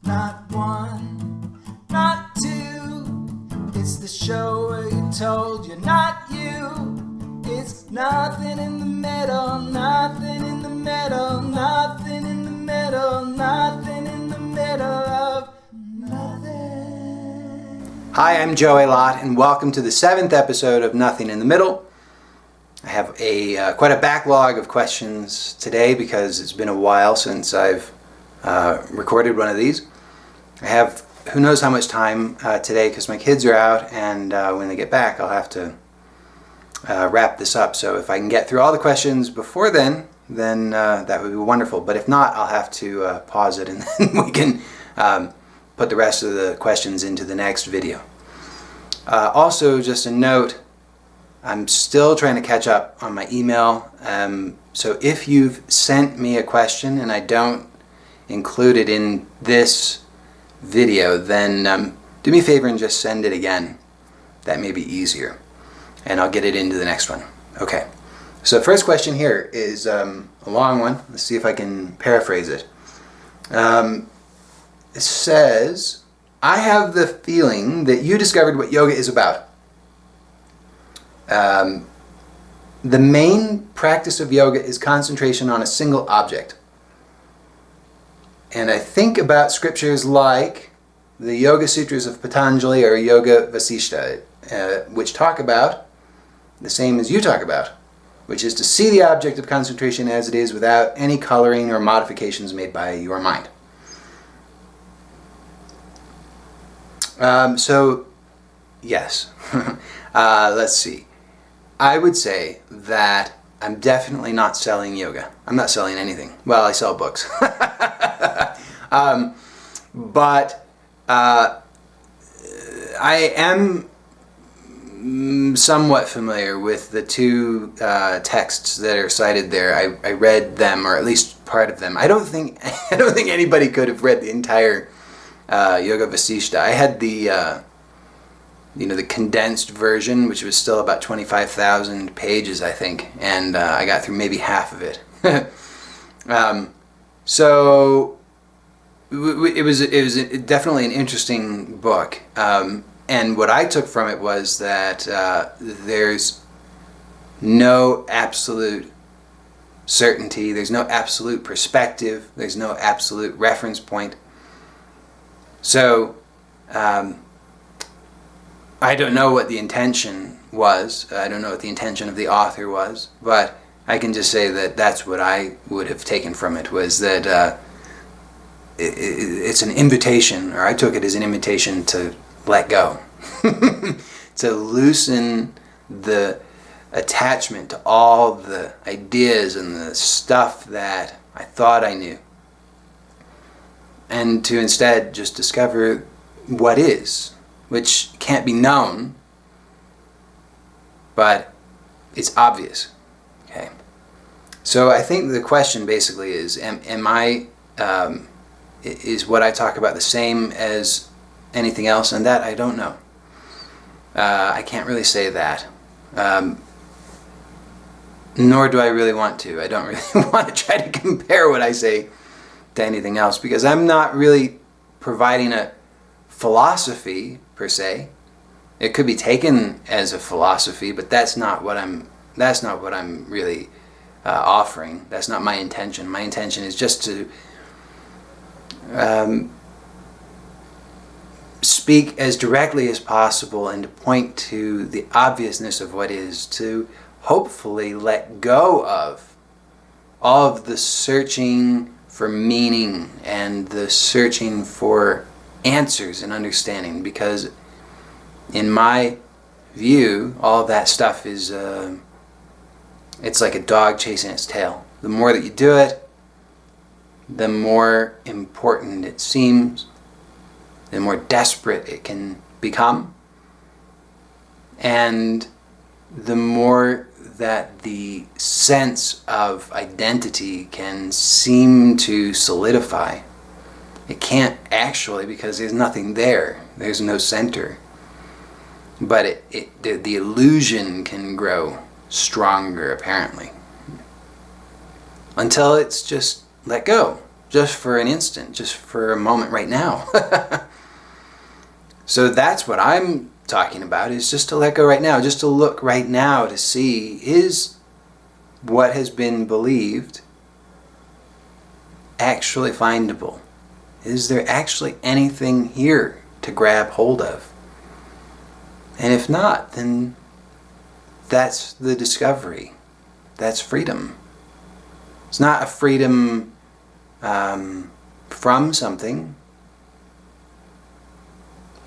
Not one, not two. It's the show where you told you're not you. It's nothing in the middle, nothing in the middle, nothing in the middle, nothing in the middle of nothing. Hi, I'm Joey Lott, and welcome to the 7th episode of Nothing in the Middle. I have quite a backlog of questions today because it's been a while since I've recorded one of these. I have who knows how much time today because my kids are out, and when they get back I'll have to wrap this up. So if I can get through all the questions before then that would be wonderful. But if not, I'll have to pause it, and then we can put the rest of the questions into the next video. Also, just a note, I'm still trying to catch up on my email. So if you've sent me a question and I don't include it in this video, then do me a favor and just send it again. That may be easier, and I'll get it into the next one. Okay, so the first question here is a long one. Let's see if I can paraphrase it. It says, I have the feeling that you discovered what yoga is about. The main practice of yoga is concentration on a single object. And I think about scriptures like the Yoga Sutras of Patanjali or Yoga Vasishta, which talk about the same as you talk about, which is to see the object of concentration as it is without any coloring or modifications made by your mind. So, yes. Let's see. I would say that I'm definitely not selling yoga. I'm not selling anything. Well, I sell books. But I am somewhat familiar with the two texts that are cited there. I read them, or at least part of them. I don't think anybody could have read the entire Yoga Vasishta. I had the the condensed version, which was still about 25,000 pages, I think, and I got through maybe half of it. So it was definitely an interesting book, and what I took from it was that there's no absolute certainty, there's no absolute perspective, there's no absolute reference point. So I don't know what the intention was. I don't know what the intention of the author was, but I can just say that that's what I would have taken from it, was that it's an invitation, or I took it as an invitation to let go, to loosen the attachment to all the ideas and the stuff that I thought I knew, and to instead just discover what is, which can't be known, but it's obvious. Okay, so I think the question basically is, is what I talk about the same as anything else? And that I don't know. I can't really say that. Nor do I really want to. I don't really want to try to compare what I say to anything else, because I'm not really providing a philosophy per se. It could be taken as a philosophy, but that's not what I'm really offering. That's not my intention. My intention is just to speak as directly as possible and to point to the obviousness of what is, to hopefully let go of all of the searching for meaning and the searching for answers and understanding, because in my view all of that stuff is it's like a dog chasing its tail. The more that you do it, the more important it seems, the more desperate it can become, and the more that the sense of identity can seem to solidify. It can't actually, because there's nothing there. There's no center. But the illusion can grow stronger, apparently, until it's just let go. just for an instant, just for a moment right now. So that's what I'm talking about, is just to let go right now, just to look right now to see, is what has been believed actually findable? Is there actually anything here to grab hold of? And if not, then that's the discovery. That's freedom. It's not a freedom from something.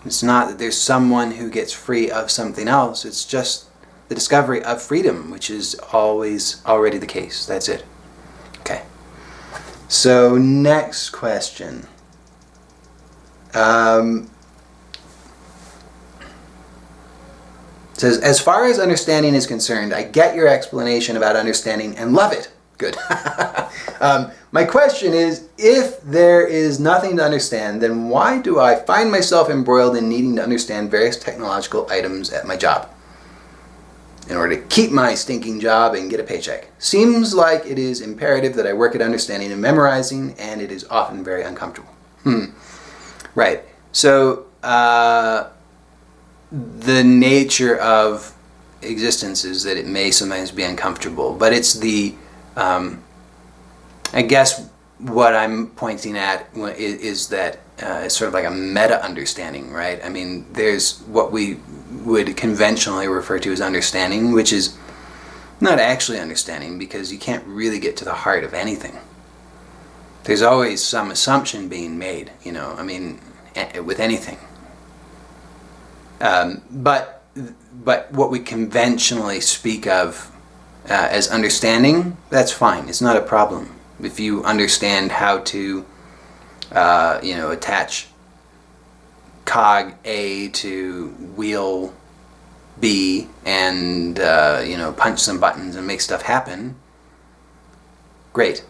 It's not that there's someone who gets free of something else. It's just the discovery of freedom, which is always already the case. That's it. Okay. So next question. It says, as far as understanding is concerned, I get your explanation about understanding and love it. Good. My question is, if there is nothing to understand, then why do I find myself embroiled in needing to understand various technological items at my job in order to keep my stinking job and get a paycheck? Seems like it is imperative that I work at understanding and memorizing, and it is often very uncomfortable. Right. So, the nature of existence is that it may sometimes be uncomfortable, but it's the I guess what I'm pointing at is that it's sort of like a meta understanding, right? I mean, there's what we would conventionally refer to as understanding, which is not actually understanding, because you can't really get to the heart of anything. There's always some assumption being made, I mean, with anything. But what we conventionally speak of as understanding, that's fine. It's not a problem. If you understand how to, attach cog A to wheel B and, punch some buttons and make stuff happen, great.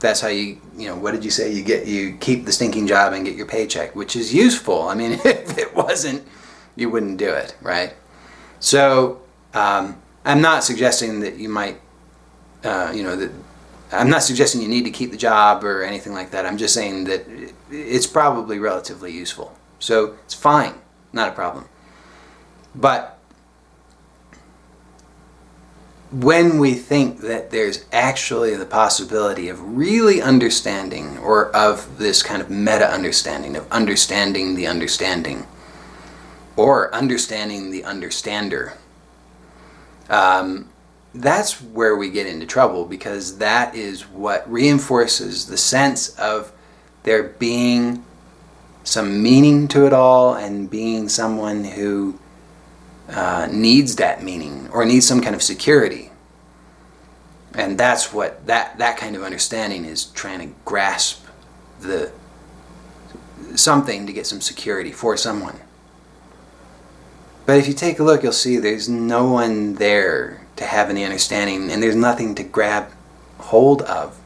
That's how what did you say? You keep the stinking job and get your paycheck, which is useful. I mean, if it wasn't, you wouldn't do it, right? So, I'm not suggesting that you might, I'm not suggesting you need to keep the job or anything like that. I'm just saying that it's probably relatively useful. So it's fine, not a problem. But when we think that there's actually the possibility of really understanding, or of this kind of meta understanding, of understanding the understanding, or understanding the understander, that's where we get into trouble, because that is what reinforces the sense of there being some meaning to it all, and being someone who needs that meaning, or needs some kind of security. And that's what that kind of understanding is, trying to grasp something to get some security for someone. But if you take a look, you'll see there's no one there to have any understanding, and there's nothing to grab hold of.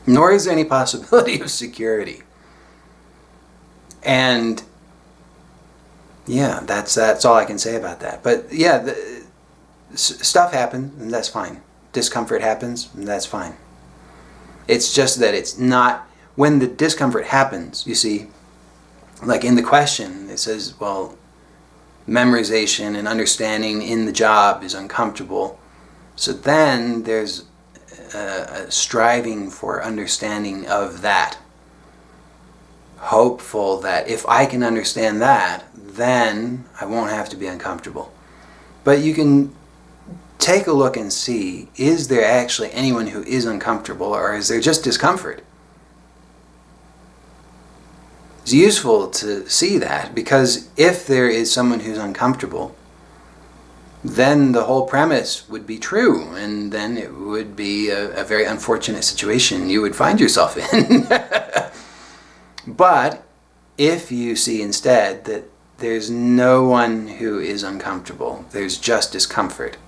Nor is there any possibility of security. And yeah, that's all I can say about that. But yeah, stuff happens, and that's fine. Discomfort happens, and that's fine. It's just that it's not, when the discomfort happens, you see, like in the question, it says, well, memorization and understanding in the job is uncomfortable. So then there's a striving for understanding of that. Hopeful that if I can understand that, then I won't have to be uncomfortable. But you can take a look and see, is there actually anyone who is uncomfortable, or is there just discomfort? It's useful to see that, because if there is someone who's uncomfortable, then the whole premise would be true, and then it would be a very unfortunate situation you would find yourself in. But if you see instead that there's no one who is uncomfortable, there's just discomfort,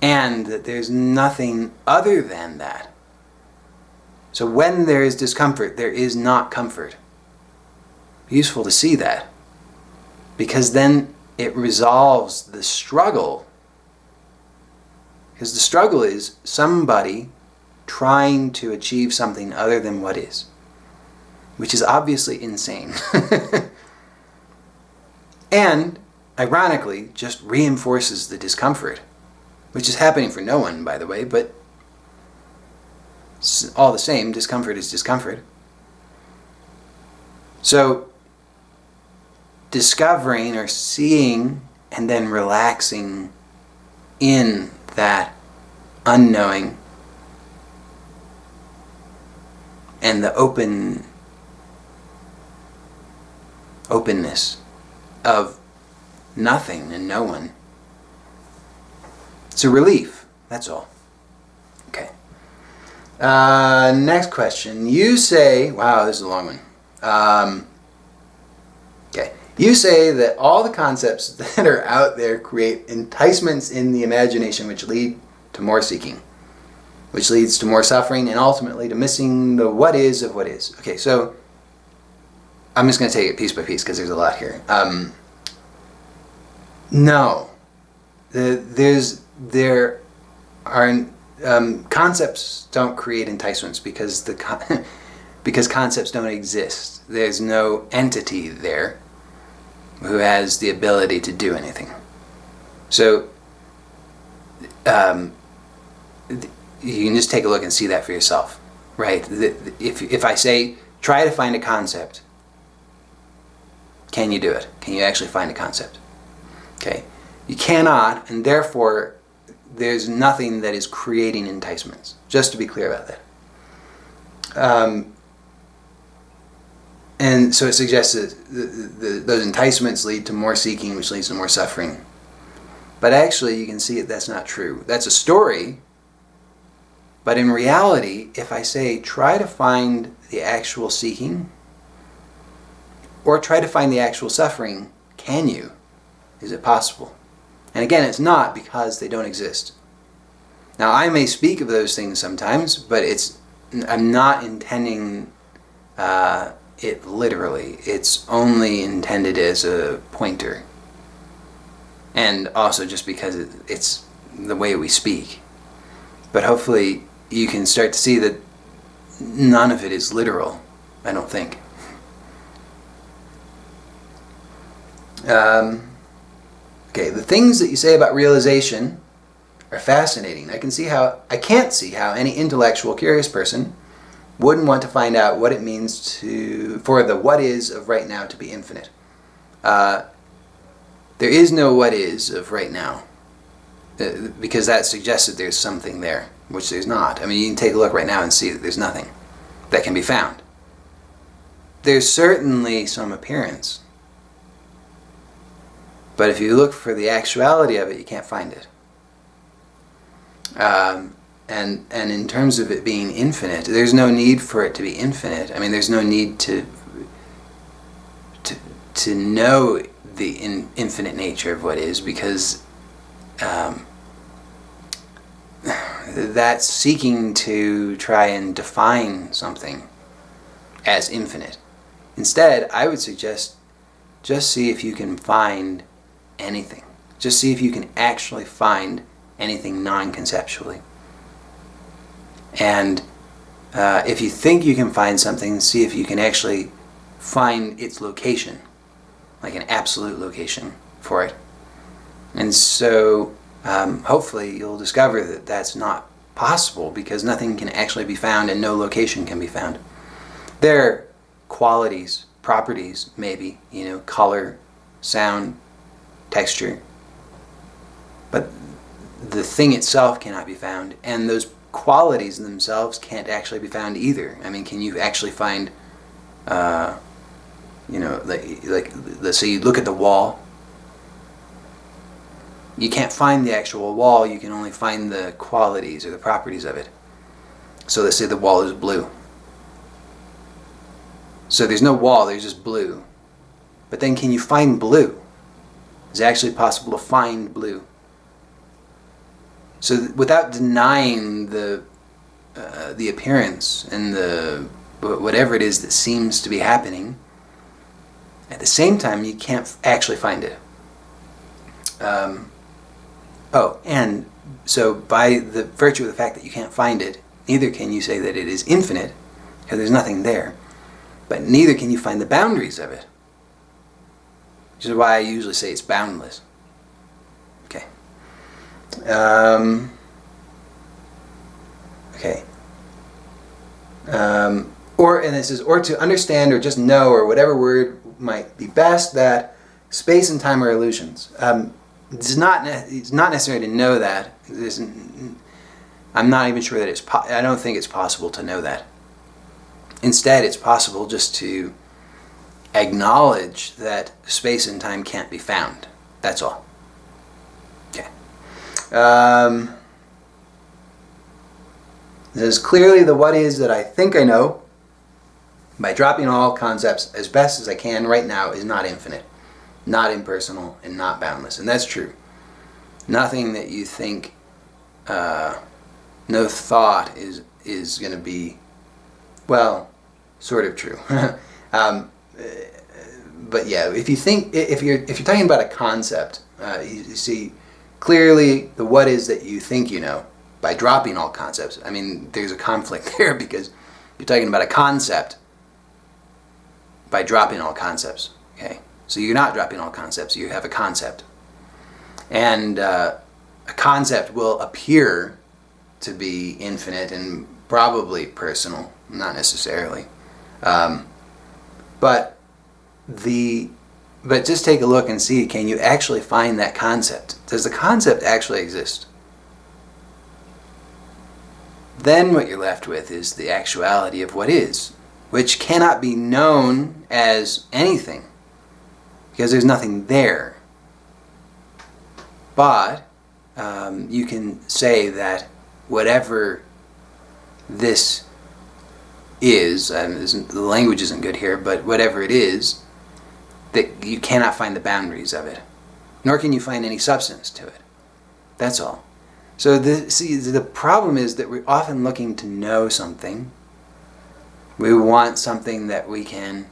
and that there's nothing other than that. So when there is discomfort, there is not comfort. Useful to see that, because then it resolves the struggle. Because the struggle is somebody trying to achieve something other than what is, which is obviously insane. And, ironically, just reinforces the discomfort, which is happening for no one, by the way, but all the same, discomfort is discomfort. So, discovering or seeing and then relaxing in that unknowing and the openness of nothing and no one. It's a relief, that's all. Okay. Next question. You say, wow, this is a long one. Okay. You say that all the concepts that are out there create enticements in the imagination which lead to more seeking, which leads to more suffering, and ultimately to missing the what is of what is. Okay, so I'm just going to take it piece by piece because there's a lot here. No. There are concepts don't create enticements because because concepts don't exist. There's no entity there who has the ability to do anything. So you can just take a look and see that for yourself, right? If I say, try to find a concept, can you do it? Can you actually find a concept? Okay. You cannot, and therefore there's nothing that is creating enticements. Just to be clear about that. And so it suggests that those enticements lead to more seeking, which leads to more suffering. But actually, you can see that that's not true. That's a story. But in reality, if I say, try to find the actual seeking, or try to find the actual suffering, can you? Is it possible? And again, it's not, because they don't exist. Now, I may speak of those things sometimes, but I'm not intending it literally. It's only intended as a pointer. And also just because it's the way we speak. But hopefully you can start to see that none of it is literal, I don't think. Okay, the things that you say about realization are fascinating. I can't see how any intellectual, curious person wouldn't want to find out what it means for the what is of right now to be infinite. There is no what is of right now, because that suggests that there's something there, which there's not. I mean, you can take a look right now and see that there's nothing that can be found. There's certainly some appearance, but if you look for the actuality of it, you can't find it. And in terms of it being infinite, there's no need for it to be infinite. I mean, there's no need to know the infinite nature of what is, because that's seeking to try and define something as infinite. Instead, I would suggest just see if you can find anything. Just see if you can actually find anything non-conceptually. And if you think you can find something, see if you can actually find its location, like an absolute location for it. And so hopefully you'll discover that that's not possible, because nothing can actually be found and no location can be found. There are qualities, properties, maybe, color, sound, texture, but the thing itself cannot be found, and those qualities themselves can't actually be found either. I mean, can you actually find, like let's say you look at the wall, you can't find the actual wall, you can only find the qualities or the properties of it. So let's say the wall is blue. So there's no wall, there's just blue. But then can you find blue? Is it actually possible to find blue? So without denying the appearance and the whatever it is that seems to be happening, at the same time you can't actually find it. And so by the virtue of the fact that you can't find it, Neither can you say that it is infinite, because there's nothing there. But neither can you find the boundaries of it. Which is why I usually say it's boundless. Okay. Okay. And it says, or to understand or just know, or whatever word might be best, that space and time are illusions. It's not necessary to know that. I'm not even sure that I don't think it's possible to know that. Instead, it's possible just to acknowledge that space and time can't be found. That's all. Okay. It says, clearly the what is that I think I know, by dropping all concepts as best as I can right now, is not infinite, not impersonal, and not boundless. And that's true. Nothing that you think, no thought is going to be, well, sort of true. But yeah, if you're talking about a concept, you see clearly the what is that you think you know by dropping all concepts. I mean, there's a conflict there because you're talking about a concept by dropping all concepts. Okay, so you're not dropping all concepts. You have a concept, and a concept will appear to be infinite and probably personal, not necessarily. But just take a look and see, can you actually find that concept? Does the concept actually exist? Then what you're left with is the actuality of what is, which cannot be known as anything, because there's nothing there. But you can say that whatever this is, the language isn't good here, but whatever it is, that you cannot find the boundaries of it, nor can you find any substance to it. That's all. So the problem is that we're often looking to know something. We want something that we can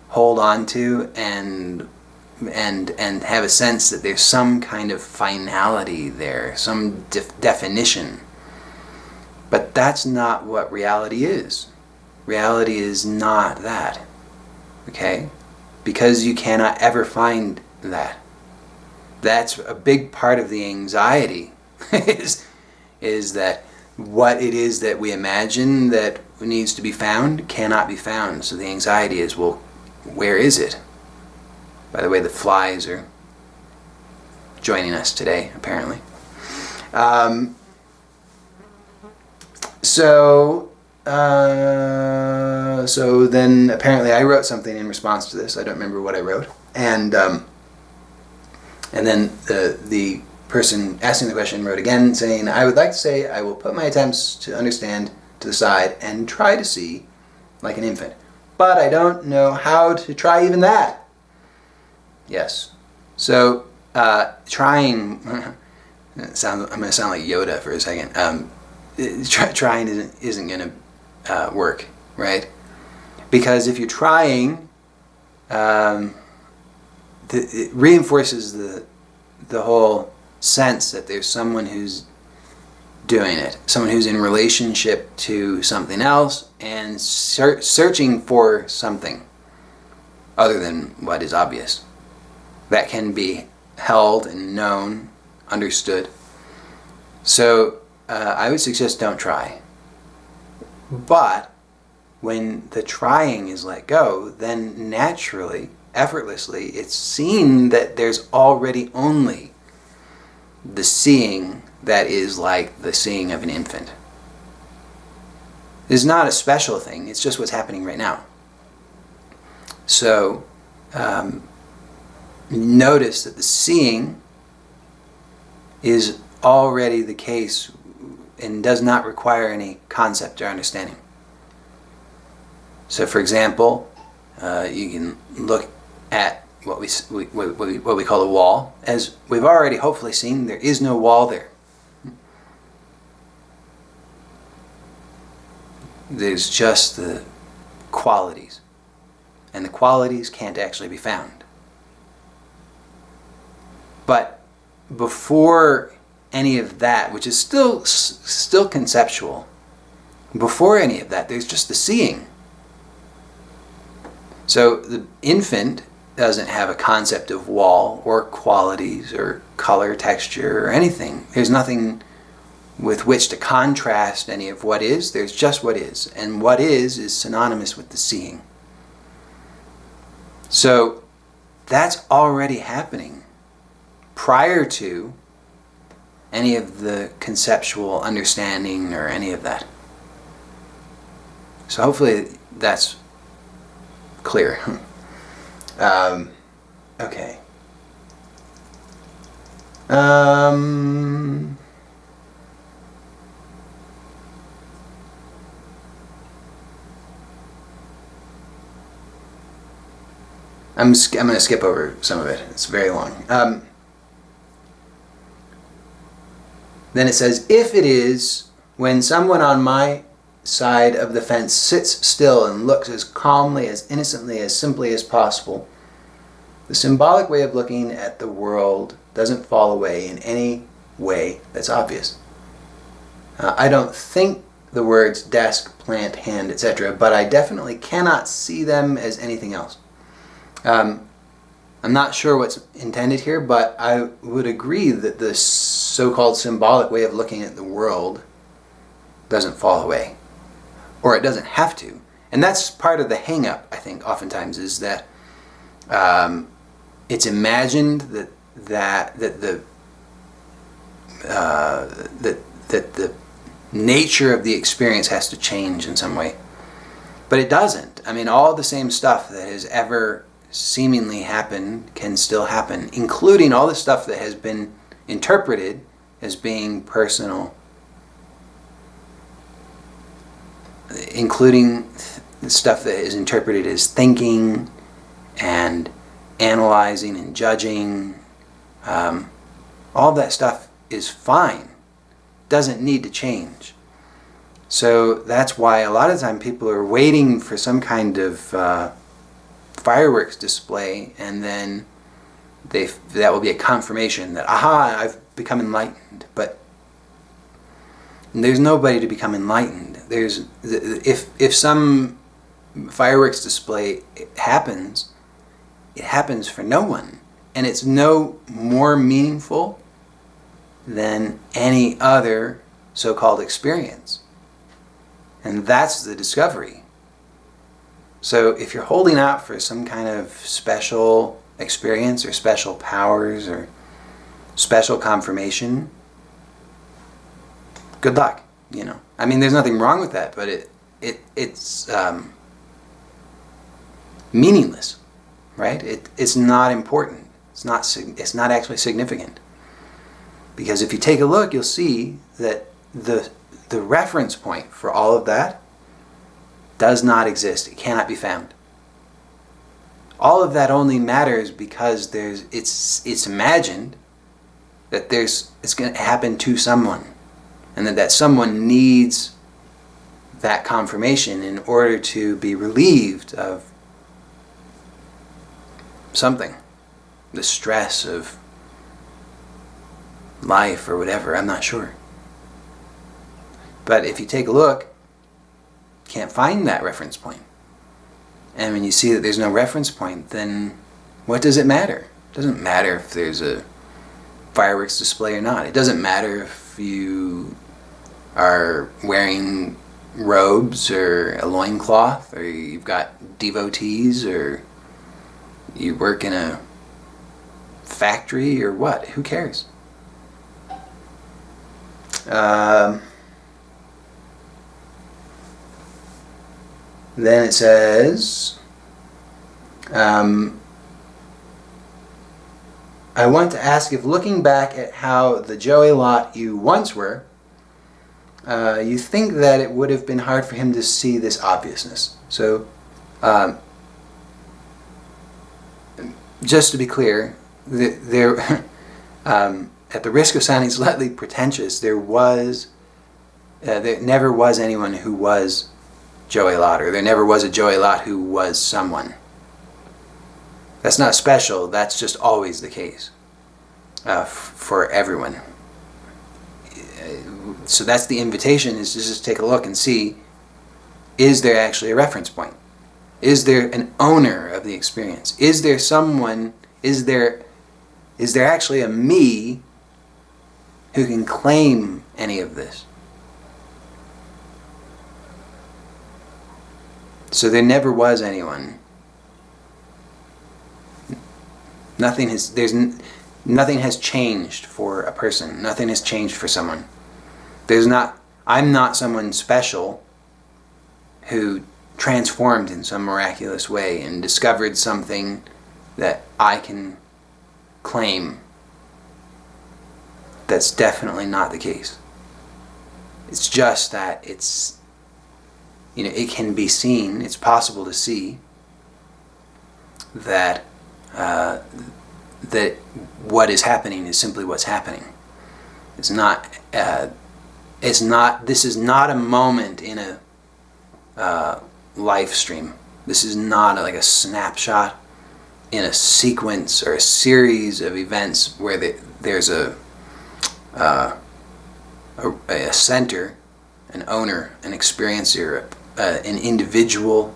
hold on to and have a sense that there's some kind of finality there, some definition. But that's not what reality is. Reality is not that. Okay? Because you cannot ever find that. That's a big part of the anxiety, is that what it is that we imagine that needs to be found cannot be found. So the anxiety is, well, where is it? By the way, the flies are joining us today, apparently. So then apparently I wrote something in response to this. I don't remember what I wrote. And then the person asking the question wrote again saying, I would like to say I will put my attempts to understand to the side and try to see like an infant. But I don't know how to try even that. Yes. So trying, I'm going to sound like Yoda for a second. Trying isn't going to work, right? Because if you're trying, it reinforces the whole sense that there's someone who's doing it, someone who's in relationship to something else and searching for something other than what is obvious that can be held and known, understood. So I would suggest don't try. But when the trying is let go, then naturally, effortlessly, it's seen that there's already only the seeing that is like the seeing of an infant. It's not a special thing, it's just what's happening right now. So notice that the seeing is already the case and does not require any concept or understanding. So for example, you can look at what we call a wall. As we've already hopefully seen, there is no wall there. There's just the qualities. And the qualities can't actually be found. But before any of that, which is still conceptual, Before any of that, there's just the seeing. So the infant doesn't have a concept of wall or qualities or color, texture, or anything. There's nothing with which to contrast any of what is. There's just what is. And what is synonymous with the seeing. So that's already happening prior to any of the conceptual understanding or any of that. So hopefully that's clear. Okay. I'm going to skip over some of it. It's very long. Then it says, if it is when someone on my side of the fence sits still and looks as calmly, as innocently, as simply as possible, the symbolic way of looking at the world doesn't fall away in any way that's obvious. I don't think the words desk, plant, hand, etc., but I definitely cannot see them as anything else. I'm not sure what's intended here, but I would agree that the so-called symbolic way of looking at the world doesn't fall away. Or it doesn't have to. And that's part of the hang-up, I think, oftentimes, is that it's imagined that the nature of the experience has to change in some way. But it doesn't. I mean, all the same stuff that has ever seemingly happened can still happen, including all the stuff that has been interpreted as being personal, including stuff that is interpreted as thinking and analyzing and judging. All that stuff is fine. Doesn't need to change. So that's why a lot of time people are waiting for some kind of fireworks display, and then that will be a confirmation that, aha, I've become enlightened. But there's nobody to become enlightened. If some fireworks display happens, it happens for no one, and it's no more meaningful than any other so-called experience. And that's the discovery. So if you're holding out for some kind of special experience or special powers or special confirmation, good luck, I mean, there's nothing wrong with that, but it's meaningless, right? It's not important. It's not actually significant. Because if you take a look, you'll see that the reference point for all of that does not exist. It cannot be found. All of that only matters because it's imagined that it's going to happen to someone, and that someone needs that confirmation in order to be relieved of something, the stress of life or whatever. I'm not sure. But if you take a look, can't find that reference point. And when you see that there's no reference point, then what does it matter? It doesn't matter if there's a fireworks display or not. It doesn't matter if you are wearing robes or a loincloth, or you've got devotees, or you work in a factory, or what. Who cares? Then it says, I want to ask if, looking back at how the Joey Lott you once were, you think that it would have been hard for him to see this obviousness. So, just to be clear, there, at the risk of sounding slightly pretentious, there never was anyone who was Joey Lott, or there never was a Joey Lott who was someone. That's not special, that's just always the case for everyone. So that's the invitation, is to just take a look and see is there actually a reference point? Is there an owner of the experience? Is there someone, is there actually a me who can claim any of this? So there never was anyone. Nothing has changed for a person. Nothing has changed for someone. I'm not someone special who transformed in some miraculous way and discovered something that I can claim. That's definitely not the case. It's just that it can be seen, it's possible to see that that what is happening is simply what's happening. This is not a moment in a life stream. This is not like a snapshot in a sequence or a series of events where there's a center, an owner, an experiencer, an individual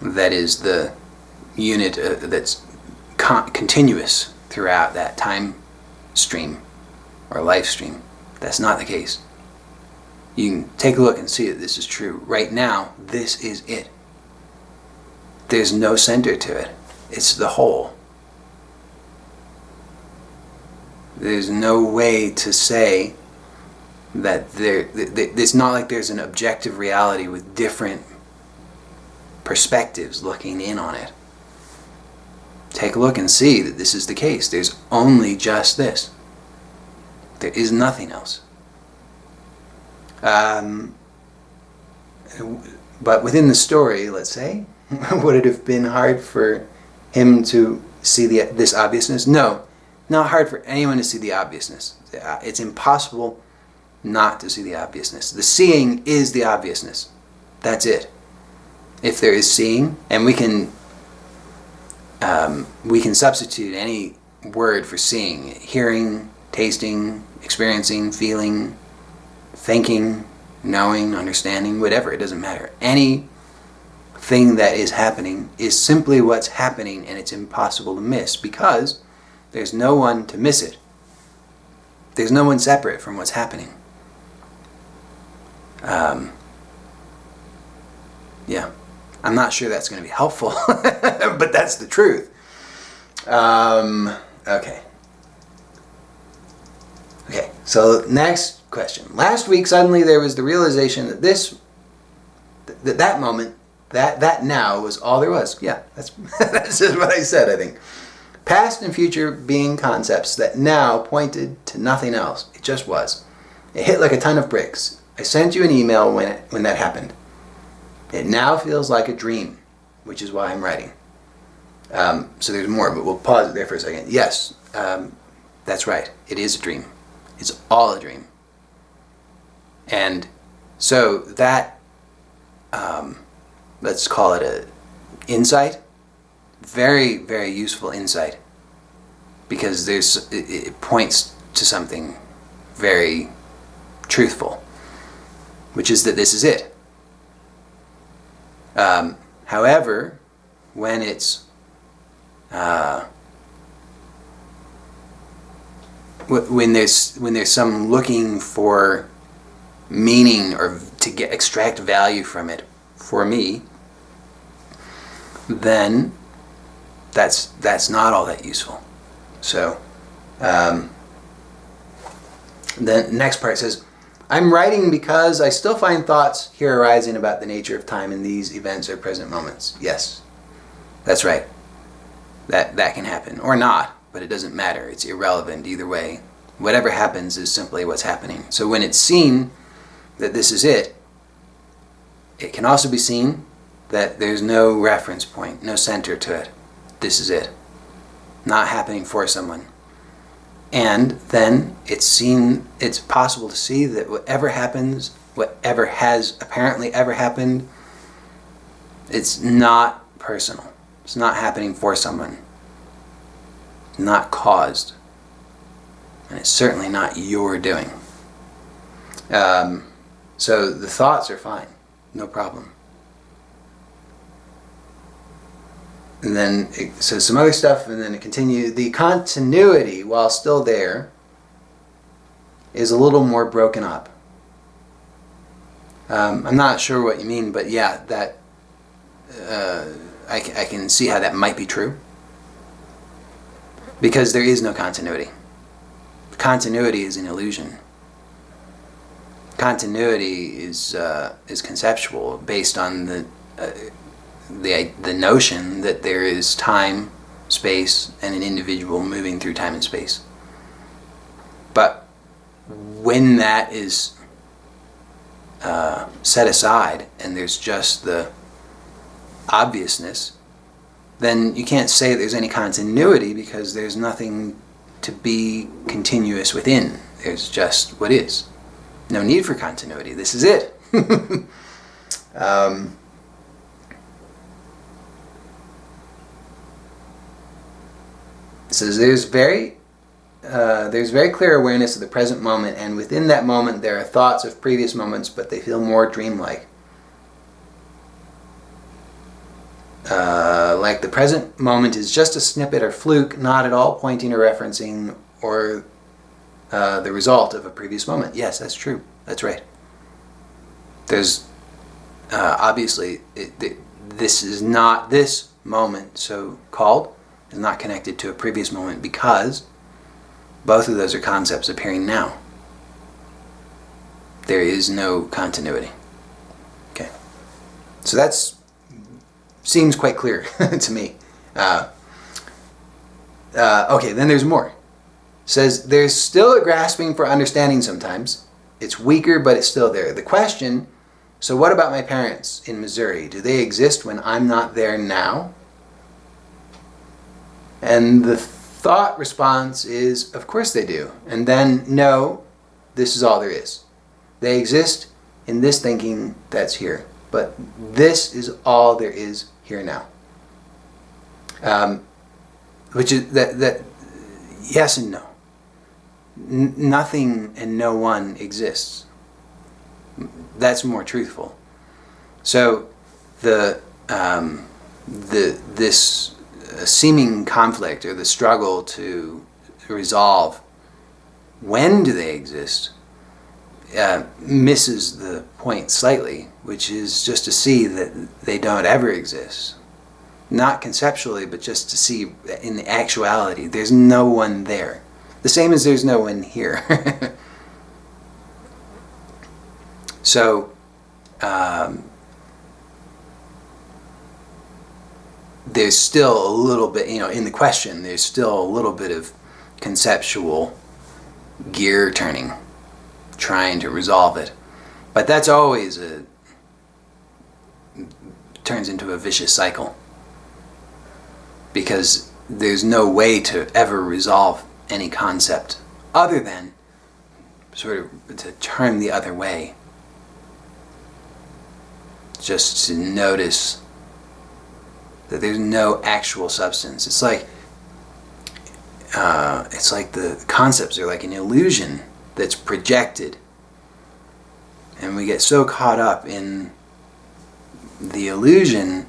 that is the unit that's continuous throughout that time stream or life stream. That's not the case. You can take a look and see that this is true. Right now, this is it. There's no center to it. It's the whole. There's no way to say that it's not like there's an objective reality with different perspectives looking in on it. Take a look and see that this is the case. There's only just this. There is nothing else. But within the story, let's say, would it have been hard for him to see this obviousness? No, not hard for anyone to see the obviousness. It's impossible not to see the obviousness. The seeing is the obviousness. That's it. If there is seeing, and we can substitute any word for seeing: hearing, tasting, experiencing, feeling, thinking, knowing, understanding, whatever. It doesn't matter. Anything that is happening is simply what's happening, and it's impossible to miss because there's no one to miss it. There's no one separate from what's happening. Yeah. I'm not sure that's going to be helpful, but that's the truth. Okay. Okay, so next question. Last week, suddenly there was the realization that that moment, that now was all there was. Yeah, that's just what I said, I think. Past and future being concepts that now pointed to nothing else. It just was. It hit like a ton of bricks. I sent you an email when that happened. It now feels like a dream, which is why I'm writing. So there's more, but we'll pause it there for a second. Yes, that's right. It is a dream. It's all a dream. And so that, let's call it an insight, very, very useful insight, because it points to something very truthful, which is that this is it. However, when it's when there's some looking for meaning or to extract value from it for me, then that's not all that useful. So the next part says, I'm writing because I still find thoughts here arising about the nature of time in these events or present moments. Yes, that's right. That can happen, or not, but it doesn't matter. It's irrelevant either way. Whatever happens is simply what's happening. So when it's seen that this is it, it can also be seen that there's no reference point, no center to it. This is it. Not happening for someone. And then it's possible to see that whatever happens, whatever has apparently ever happened, it's not personal. It's not happening for someone. Not caused. And it's certainly not your doing. So the thoughts are fine. no problem. And then it says some other stuff, and then it continues. The continuity, while still there, is a little more broken up. I'm not sure what you mean, but yeah, that I can see how that might be true. Because there is no continuity. Continuity is an illusion. Continuity is conceptual, based on the notion that there is time, space, and an individual moving through time and space. But when that is set aside and there's just the obviousness, then you can't say there's any continuity, because there's nothing to be continuous within. There's just what is. No need for continuity. This is it. It says there's very clear awareness of the present moment, and within that moment there are thoughts of previous moments, but they feel more dreamlike. Like the present moment is just a snippet or fluke, not at all pointing or referencing or the result of a previous moment. Yes, that's true. That's right. There's obviously this moment, so called, is not connected to a previous moment, because both of those are concepts appearing now. There is no continuity. Okay, so that's seems quite clear to me. Okay, then there's more. It says there's still a grasping for understanding sometimes. It's weaker, but it's still there. The question, so what about my parents in Missouri? Do they exist when I'm not there now? And the thought response is, of course they do. And then, no, this is all there is. They exist in this thinking that's here. But this is all there is here now. Which is that yes and no. Nothing and no one exists. That's more truthful. So this seeming conflict, or the struggle to resolve when do they exist, misses the point slightly, which is just to see that they don't ever exist. Not conceptually, but just to see in the actuality, there's no one there. The same as there's no one here. So, there's still a little bit, in the question, there's still a little bit of conceptual gear turning, trying to resolve it. But that's always turns into a vicious cycle, because there's no way to ever resolve any concept other than sort of to turn the other way, just to notice that there's no actual substance. It's like the concepts are like an illusion that's projected, and we get so caught up in the illusion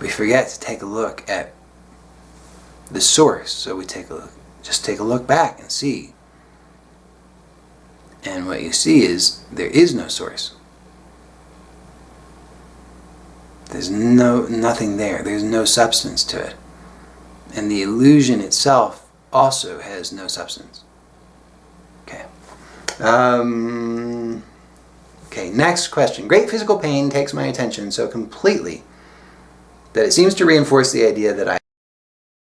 we forget to take a look at the source. So we take a look back and see, and what you see is there is no source. There's nothing there. There's no substance to it. And the illusion itself also has no substance. Okay. Okay, next question. Great physical pain takes my attention so completely that it seems to reinforce the idea that I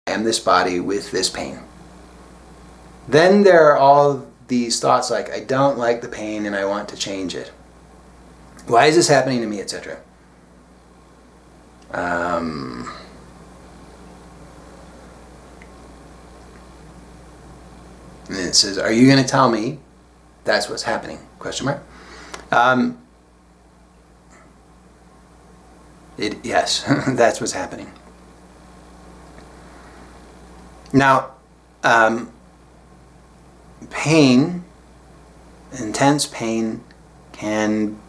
am this body with this pain. Then there are all these thoughts like, I don't like the pain and I want to change it. Why is this happening to me, etc.? And it says, are you going to tell me that's what's happening? Question mark. Yes, that's what's happening. Now, pain, intense pain, can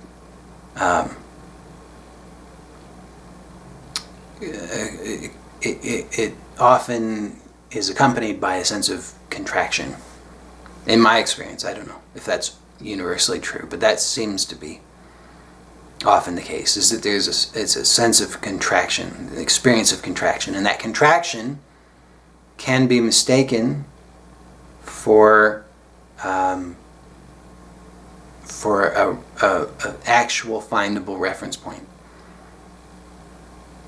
it often is accompanied by a sense of contraction. In my experience, I don't know if that's universally true, but that seems to be often the case, is that it's a sense of contraction, an experience of contraction, and that contraction can be mistaken for a actual findable reference point.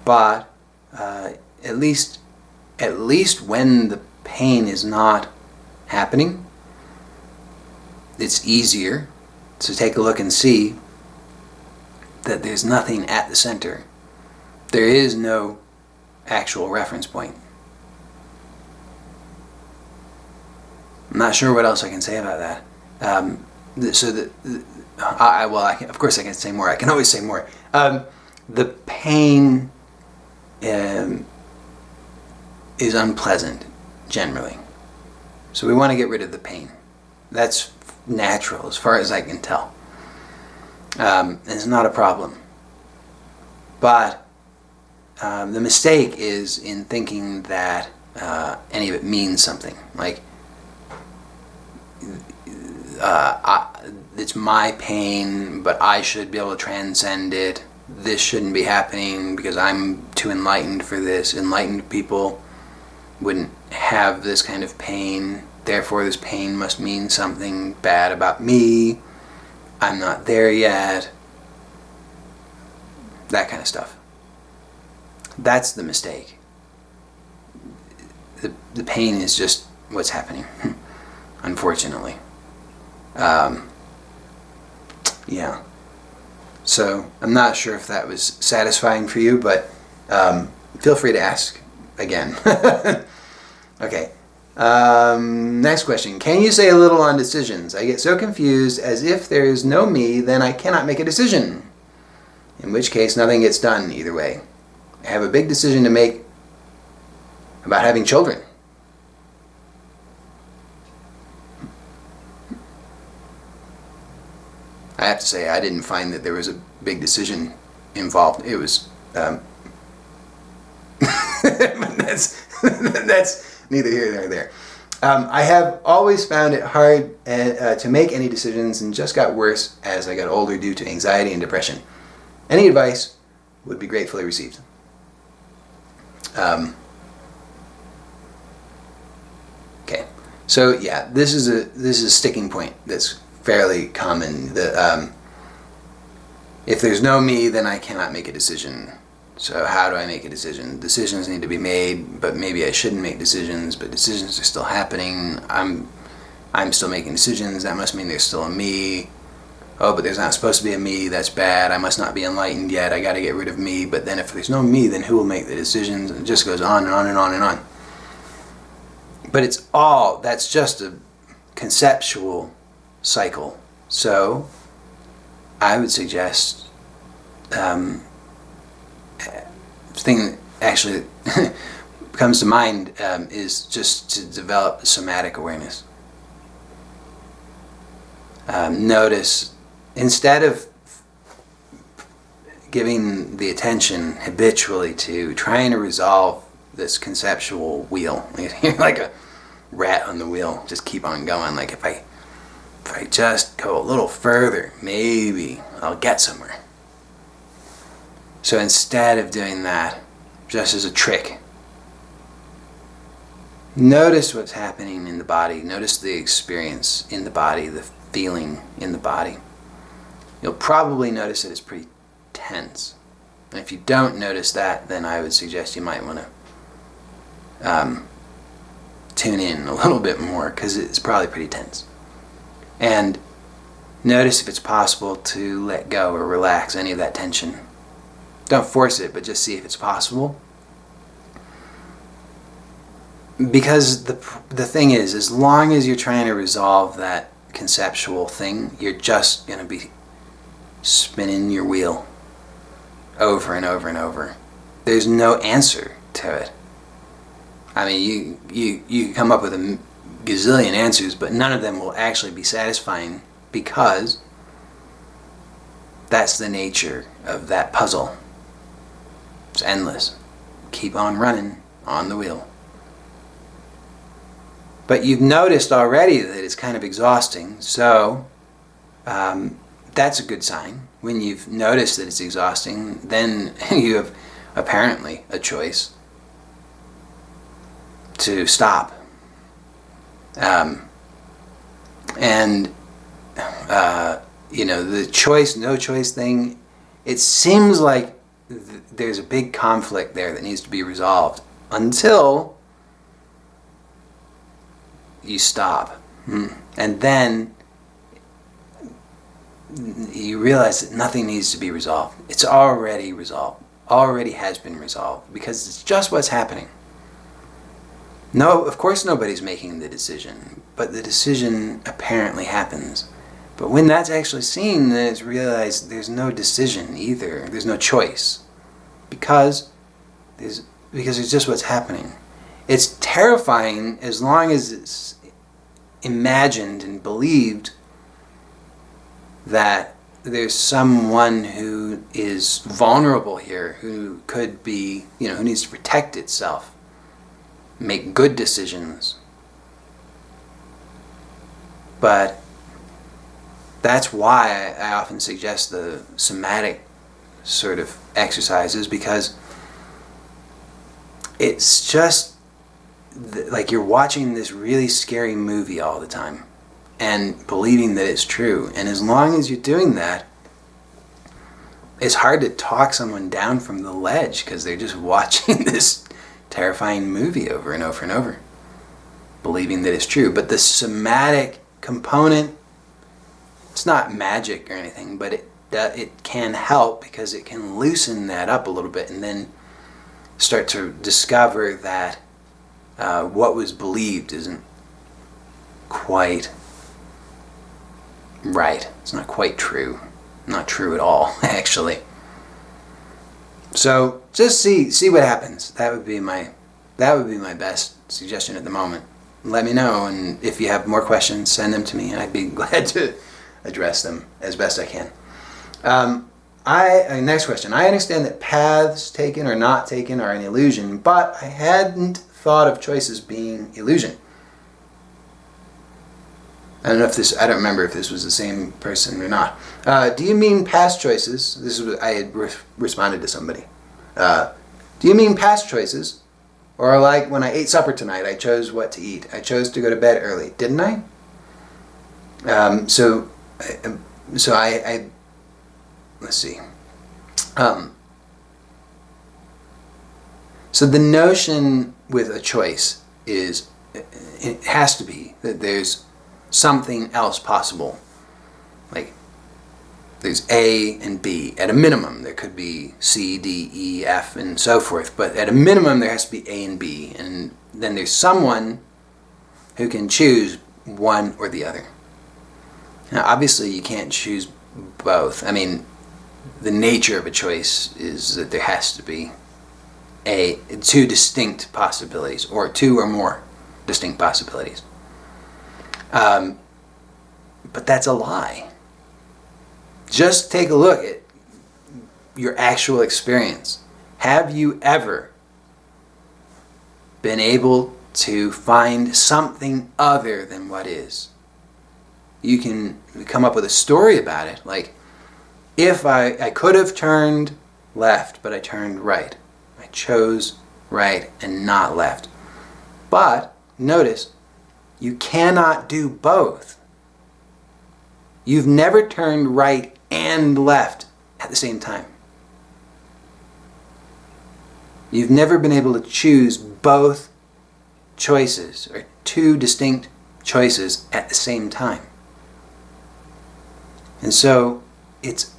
But at least when the pain is not happening, it's easier to take a look and see that there's nothing at the center. There is no actual reference point. I'm not sure what else I can say about that. Of course I can say more. I can always say more. The pain is unpleasant, generally. So we want to get rid of the pain. That's natural, as far as I can tell. It's not a problem. But the mistake is in thinking that any of it means something. Like, it's my pain, but I should be able to transcend it. This shouldn't be happening because I'm too enlightened for this. Enlightened people wouldn't have this kind of pain. Therefore, this pain must mean something bad about me. I'm not there yet. That kind of stuff. That's the mistake. The pain is just what's happening, unfortunately. Yeah. So I'm not sure if that was satisfying for you, but feel free to ask again. Okay. Next question. Can you say a little on decisions? I get so confused, as if there is no me, then I cannot make a decision. In which case, nothing gets done either way. I have a big decision to make about having children. I have to say, I didn't find that there was a big decision involved. It was, but that's neither here nor there. I have always found it hard to make any decisions, and just got worse as I got older due to anxiety and depression. Any advice would be gratefully received. Okay, so yeah, this is a sticking point that's fairly common. If there's no me, then I cannot make a decision. So how do I make a decision? Decisions need to be made, but maybe I shouldn't make decisions, but decisions are still happening. I'm still making decisions. That must mean there's still a me. Oh, but there's not supposed to be a me. That's bad. I must not be enlightened yet. I got to get rid of me. But then if there's no me, then who will make the decisions? And it just goes on and on and on and on. But that's just a conceptual cycle. So I would suggest thing that actually comes to mind is just to develop somatic awareness. Notice, instead of giving the attention habitually to trying to resolve this conceptual wheel, you're like a rat on the wheel, just keep on going. Like if I just go a little further, maybe I'll get somewhere. So instead of doing that, just as a trick, notice what's happening in the body. Notice the experience in the body, the feeling in the body. You'll probably notice that it's pretty tense. And if you don't notice that, then I would suggest you might want to tune in a little bit more, because it's probably pretty tense. And notice if it's possible to let go or relax any of that tension. Don't force it, but just see if it's possible. Because the thing is, as long as you're trying to resolve that conceptual thing, you're just going to be spinning your wheel over and over and over. There's no answer to it. I mean, you come up with a gazillion answers, but none of them will actually be satisfying, because That's the nature of that puzzle. It's endless. Keep on running on the wheel. But you've noticed already that it's kind of exhausting, so that's a good sign. When you've noticed that it's exhausting, then you have apparently a choice to stop. The choice, no choice thing, it seems like there's a big conflict there that needs to be resolved until you stop. And then you realize that nothing needs to be resolved. It's already resolved. Already has been resolved, because it's just what's happening. No, of course nobody's making the decision, but the decision apparently happens. But when that's actually seen, then it's realized there's no decision either. There's no choice. Because it's just what's happening. It's terrifying as long as it's imagined and believed that there's someone who is vulnerable here, who could be, who needs to protect itself, make good decisions. But that's why I often suggest the somatic sort of exercises, because it's just like you're watching this really scary movie all the time and believing that it's true. And as long as you're doing that, it's hard to talk someone down from the ledge, because they're just watching this terrifying movie over and over and over, believing that it's true. But the somatic component, it's not magic or anything, but it can help, because it can loosen that up a little bit, and then start to discover that what was believed isn't quite right. It's not quite true. Not true at all, actually. So just see what happens. That would be my best suggestion at the moment. Let me know, and if you have more questions, send them to me, and I'd be glad to address them as best I can. Next question. I understand that paths taken or not taken are an illusion, but I hadn't thought of choices being illusion. I don't remember if this was the same person or not. Do you mean past choices? This is what I had responded to somebody. Do you mean past choices? Or like when I ate supper tonight, I chose what to eat. I chose to go to bed early, didn't I? Let's see. So the notion with a choice is, it has to be that there's something else possible. Like, there's A and B. At a minimum, there could be C, D, E, F, and so forth. But at a minimum, there has to be A and B. And then there's someone who can choose one or the other. Now, obviously, you can't choose both. I mean, the nature of a choice is that there has to be two distinct possibilities, or two or more distinct possibilities. But that's a lie. Just take a look at your actual experience. Have you ever been able to find something other than what is? You can come up with a story about it, like, if I could have turned left, but I turned right. I chose right and not left. But notice, you cannot do both. You've never turned right and left at the same time. You've never been able to choose both choices, or two distinct choices at the same time. And so it's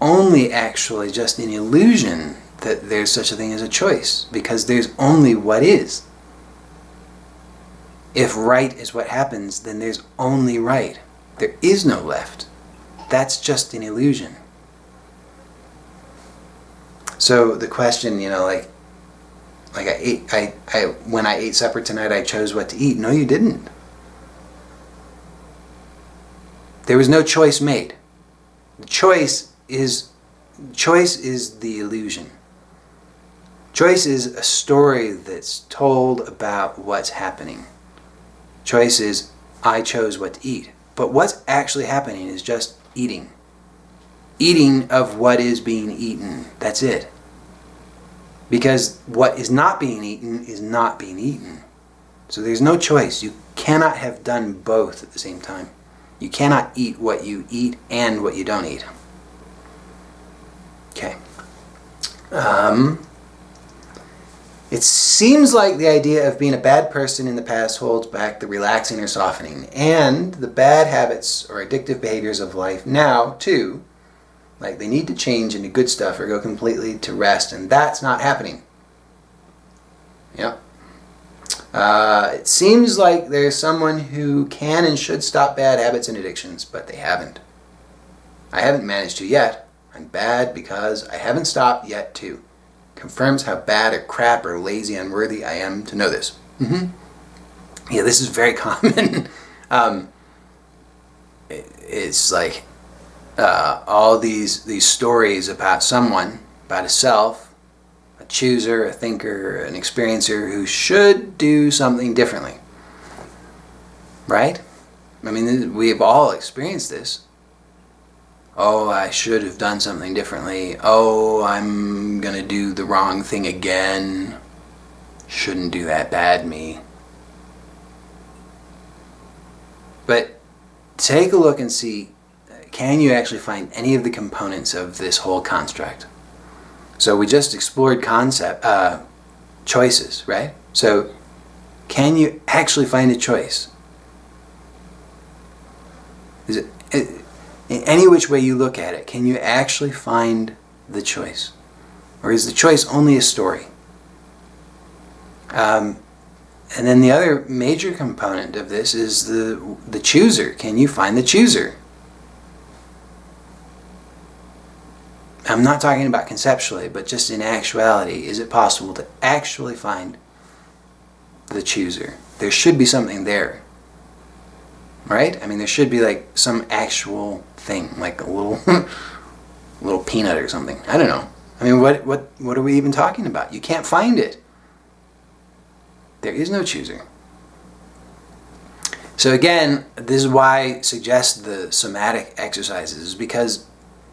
only actually just an illusion that there's such a thing as a choice, because there's only what is. If right is what happens, then there's only right. There is no left. That's just an illusion. So the question, when I ate supper tonight, I chose what to eat. No, you didn't. There was no choice made. The choice choice is the illusion. Choice is a story that's told about what's happening. Choice is, I chose what to eat. But what's actually happening is just eating. Eating of what is being eaten. That's it. Because what is not being eaten is not being eaten. So there's no choice. You cannot have done both at the same time. You cannot eat what you eat and what you don't eat. Okay. It seems like the idea of being a bad person in the past holds back the relaxing or softening, and the bad habits or addictive behaviors of life now, too, like they need to change into good stuff or go completely to rest, and that's not happening. Yep. It seems like there's someone who can and should stop bad habits and addictions, but they haven't. I haven't managed to yet. I'm bad because I haven't stopped yet, too. Confirms how bad or crap or lazy, unworthy I am to know this. Yeah, this is very common. It's like all these stories about someone, about a self, a chooser, a thinker, an experiencer who should do something differently. Right? I mean, we have all experienced this. Oh, I should have done something differently. Oh, I'm going to do the wrong thing again. Shouldn't do that, bad me. But take a look and see, can you actually find any of the components of this whole construct? So we just explored choices, right? So can you actually find a choice? Is it in any which way you look at it, can you actually find the choice? Or is the choice only a story? And then the other major component of this is the chooser. Can you find the chooser? I'm not talking about conceptually, but just in actuality. Is it possible to actually find the chooser? There should be something there. Right? I mean, there should be like some actual thing, like a little peanut or something. I don't know. I mean, what are we even talking about? You can't find it. There is no chooser. So again, this is why I suggest the somatic exercises, because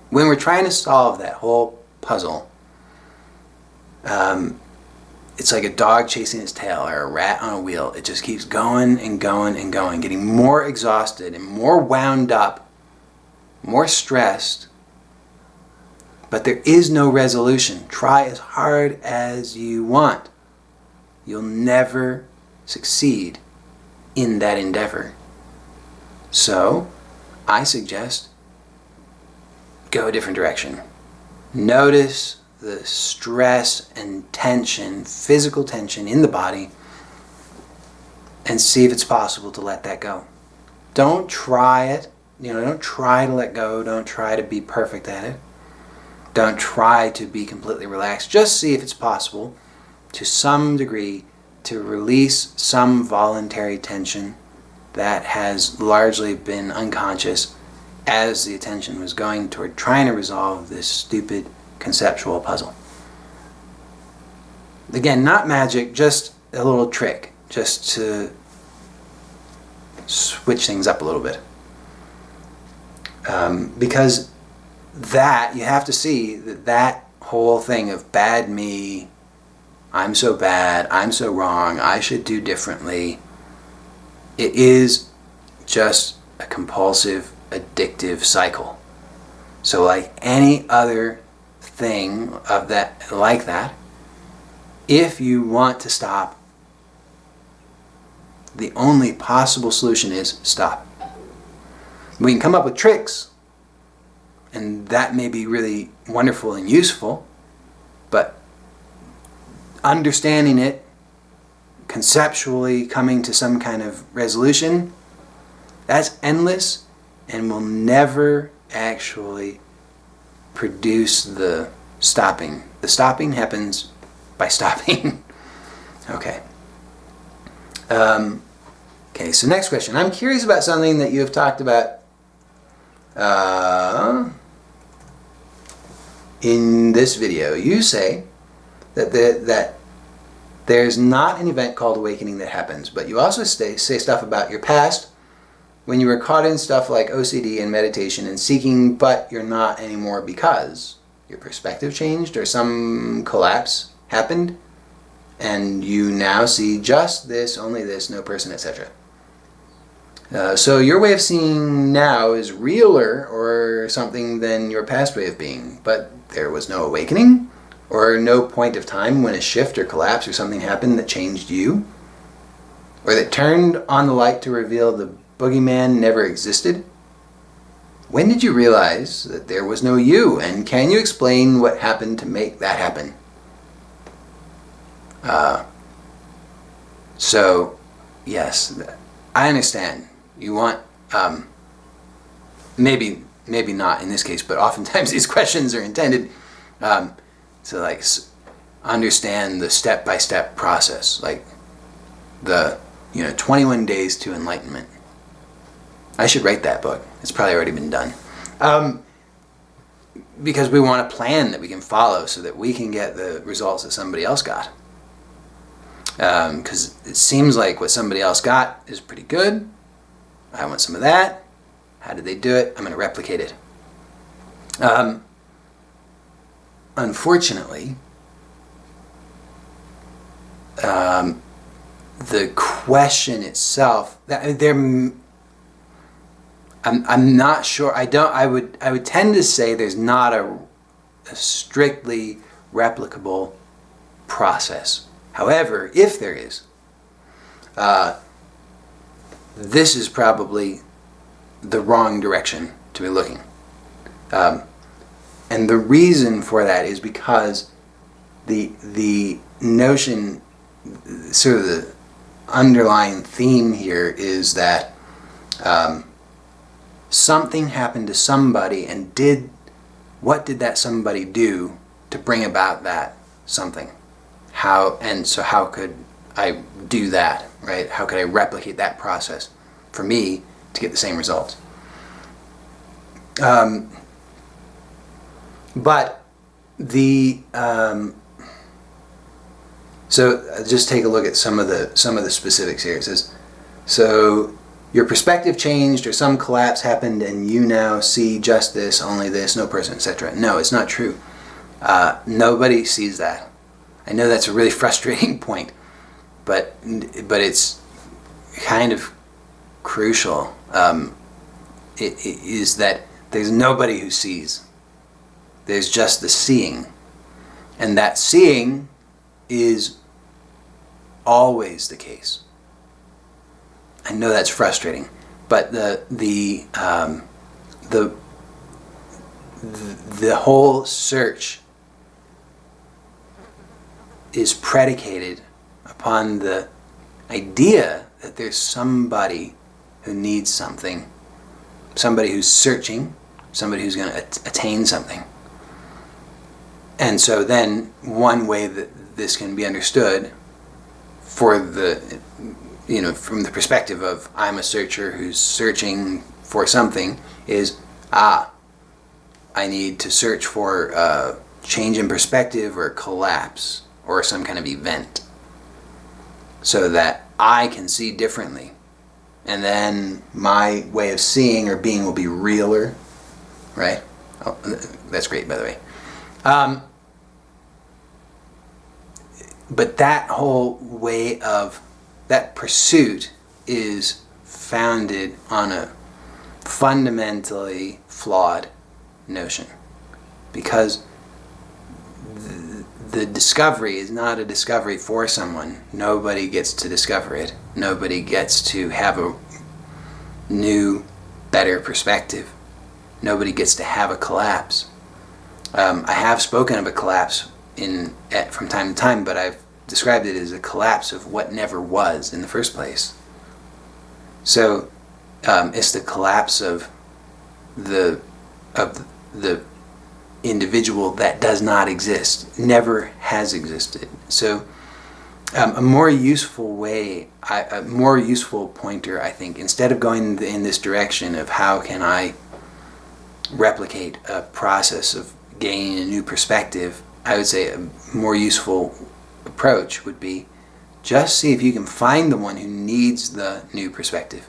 when we're trying to solve that whole puzzle, it's like a dog chasing its tail or a rat on a wheel. It just keeps going and going and going, getting more exhausted and more wound up, more stressed. But there is no resolution. Try as hard as you want. You'll never succeed in that endeavor. So, I suggest go a different direction. Notice the stress and tension, physical tension in the body, and see if it's possible to let that go. Don't try it. Don't try to let go. Don't try to be perfect at it. Don't try to be completely relaxed. Just see if it's possible, to some degree, to release some voluntary tension that has largely been unconscious as the attention was going toward trying to resolve this stupid conceptual puzzle. Again, not magic, just a little trick, just to switch things up a little bit. Because that, you have to see that whole thing of bad me, I'm so bad, I'm so wrong, I should do differently, it is just a compulsive, addictive cycle. So like any other thing of that, like that, if you want to stop, the only possible solution is stop. We can come up with tricks, and that may be really wonderful and useful, but understanding it, conceptually coming to some kind of resolution, that's endless and will never actually produce the stopping. The stopping happens by stopping. Okay. Okay, so next question. I'm curious about something that you have talked about in this video, you say that there's not an event called awakening that happens, but you also say stuff about your past when you were caught in stuff like OCD and meditation and seeking, but you're not anymore because your perspective changed or some collapse happened and you now see just this, only this, no person, etc. So your way of seeing now is realer or something than your past way of being, but there was no awakening or no point of time when a shift or collapse or something happened that changed you, or that turned on the light to reveal the boogeyman never existed. When did you realize that there was no you, and can you explain what happened to make that happen? So, yes, I understand. You want, maybe not in this case, but oftentimes these questions are intended to like understand the step-by-step process, like the 21 days to enlightenment. I should write that book. It's probably already been done. Because we want a plan that we can follow so that we can get the results that somebody else got. Because it seems like what somebody else got is pretty good. I want some of that. How did they do it? I'm going to replicate it. Unfortunately, the question itself, I'm not sure. I would tend to say there's not a strictly replicable process. However, if there is, this is probably the wrong direction to be looking. And the reason for that is because the notion, sort of the underlying theme here is that something happened to somebody, and what did that somebody do to bring about that something? How could I do that, right? How could I replicate that process for me to get the same results? But so just take a look at some of the specifics here. It says, so your perspective changed or some collapse happened and you now see just this, only this, no person, etc. No, it's not true. Nobody sees that. I know that's a really frustrating point, but it's kind of crucial. It is that there's nobody who sees. There's just the seeing. And that seeing is always the case. I know that's frustrating, but the whole search is predicated upon the idea that there's somebody who needs something, somebody who's searching, somebody who's going to attain something. And so then one way that this can be understood for from the perspective of I'm a searcher who's searching for something is, I need to search for a change in perspective or collapse or some kind of event so that I can see differently. And then my way of seeing or being will be realer, right? Oh, that's great, by the way. But that whole way of, that pursuit is founded on a fundamentally flawed notion. Because the discovery is not a discovery for someone. Nobody gets to discover it. Nobody gets to have a new, better perspective. Nobody gets to have a collapse. I have spoken of a collapse from time to time, but I've described it as a collapse of what never was in the first place. So it's the collapse of the individual that does not exist, never has existed. So a more useful way, a more useful pointer, I think, instead of going in this direction of how can I replicate a process of gaining a new perspective, I would say a more useful approach would be just see if you can find the one who needs the new perspective.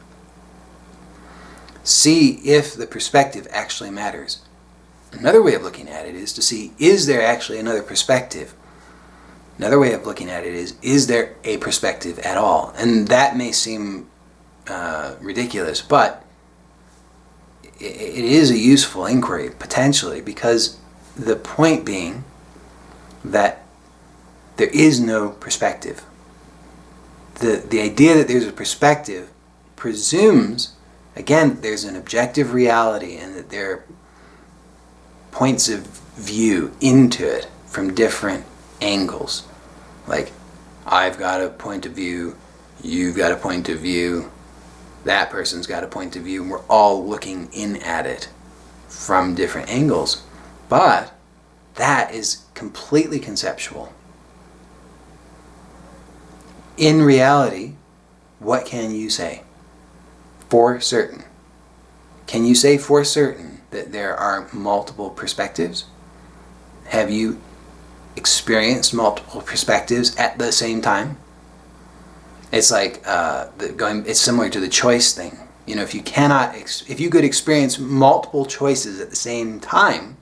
See if the perspective actually matters. Another way of looking at it is to see, is there actually another perspective? Another way of looking at it is there a perspective at all? And that may seem ridiculous, but it is a useful inquiry, potentially, because the point being that there is no perspective. The idea that there's a perspective presumes, again, that there's an objective reality and that there are points of view into it from different angles. Like, I've got a point of view, you've got a point of view, that person's got a point of view, and we're all looking in at it from different angles. But that is completely conceptual. In reality, what can you say for certain? Can you say for certain that there are multiple perspectives? Have you experienced multiple perspectives at the same time? It's like it's similar to the choice thing. You know, if you could experience multiple choices at the same time,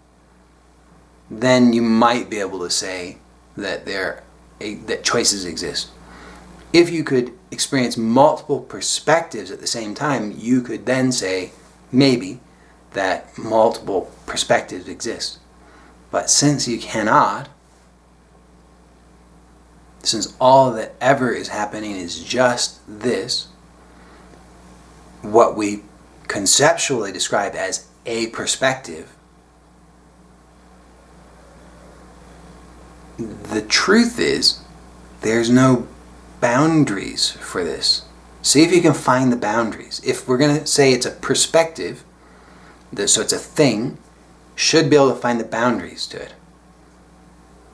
then you might be able to say that that choices exist. If you could experience multiple perspectives at the same time, you could then say, maybe, that multiple perspectives exist. But since you cannot, since all that ever is happening is just this, what we conceptually describe as a perspective, the truth is there's no boundaries for this. See if you can find the boundaries. If we're going to say it's a perspective, so it's a thing, should be able to find the boundaries to it.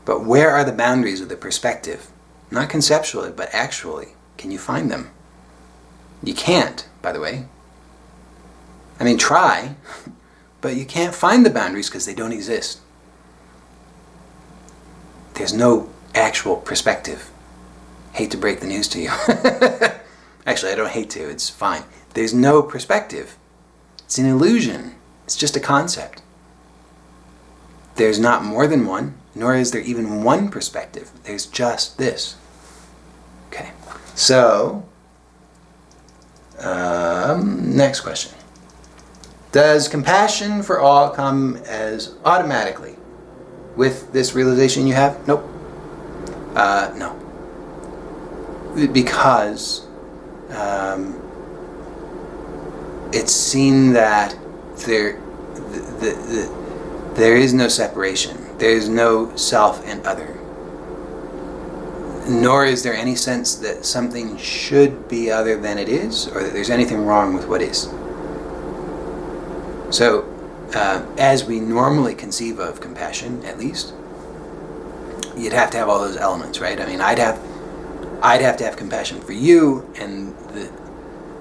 But where are the boundaries of the perspective? Not conceptually, but actually. Can you find them? You can't, by the way. I mean, try, but you can't find the boundaries because they don't exist. There's no actual perspective. Hate to break the news to you. Actually, I don't hate to. It's fine. There's no perspective. It's an illusion. It's just a concept. There's not more than one, nor is there even one perspective. There's just this. Okay. So, next question. Does compassion for all come as automatically with this realization you have? Nope. No. Because it's seen that there is no separation. There is no self and other. Nor is there any sense that something should be other than it is, or that there's anything wrong with what is. So, as we normally conceive of compassion, at least, you'd have to have all those elements, right? I mean, I'd have to have compassion for you, and the